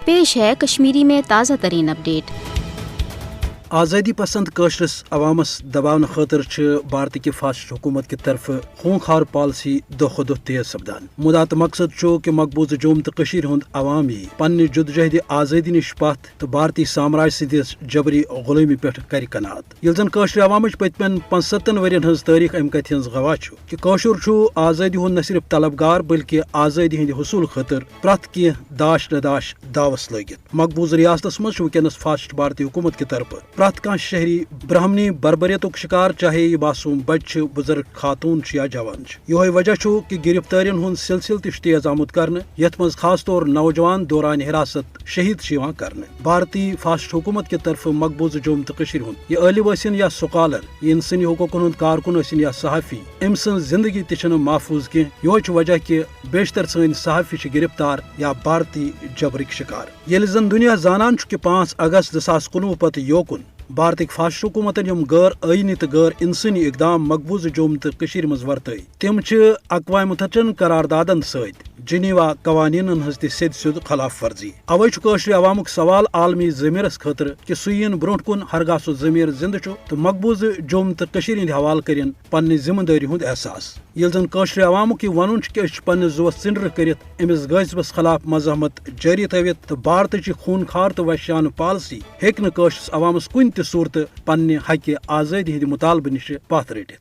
پیش ہے کشمیری میں تازہ ترین اپڈیٹ۔ آزادی پسند قشرس عوامس دباؤن خاطر بھارت کی فاسٹ حکومت کی طرف خونخوار پالسی دہ کھو دہ تیز سپدان۔ مدا تو مقصد کہ مقبوضہ جوم تو ہند عوام یہ پنہ جدوجہد آزادی نش پتھ تو بھارتی سامراج سندس جبری غلامی پہ کر کناعت۔ یل زن قشر عوامچ پتمن 75 ورین ہز تاریخ ام کت ہز گواہ کہ قشر آزادی ہند نہ صرف طلبگار بلکہ آزادی ہند حصول خاطر پریت کی داش نداش داوس لگت۔ مقبوضہ ریاستس مز ونکس فاسٹ بھارتی حکومت کی طرف پریت کان شہری برہمنی بربریتک شکار، چاہے یہ معصوم بچہ بزرگ خاتون یا جوان۔ یہ وجہ کہ گرفتارین ہند سلسلہ تیز آمت کرنے، یت مز خاص طور نوجوان دوران حراست شہید کرنے۔ بھارتی فاسٹ حکومت کی طرف مقبوضہ جوم تو ہند یہ عالم ٲسِن یا سکالر، یہ انسانی حقوقن ہند کارکن ٲسِن یا صحافی، ام سن زندگی تہ محفوظ کی۔ یہ وجہ کہ بیشتر سن صحافی گرفتار یا بھارتی جبرک شکار۔ یل زن دنیا زانان کہ 5 اگست 2019 پتہ یوکن بھارتک فاسٹ حکومتن یم غیر آئینی تو غیر انسانی اقدام مقبوضہ جوم تو مز ورتائی، تم اقوام متحدہ قراردادن ست جنیوا قوانین ہز تہ سید خلاف ورزی۔ اوے قشر عوامک سوال عالمی ضمیرس خاطر کہ سہ ین برونٹ کن ہرگاہ سہ ضمیر زندہ تو مقبوضہ جوم تو ہند حوالہ کرن پنہ ذمہ داری ہند احساس۔ یل زن قشر عوامک یہ ون کہ پنہ زوس ژنڈر کرت امس غاصبس خلاف مزاحمت جاری تھوت تو بھارت خونخوار تو وحشیانہ پالسی ہیکہ قشرس عوامس کن تہ صورت پنہ حقہ آزادی ہند مطالبہ نش پتھ رٹت۔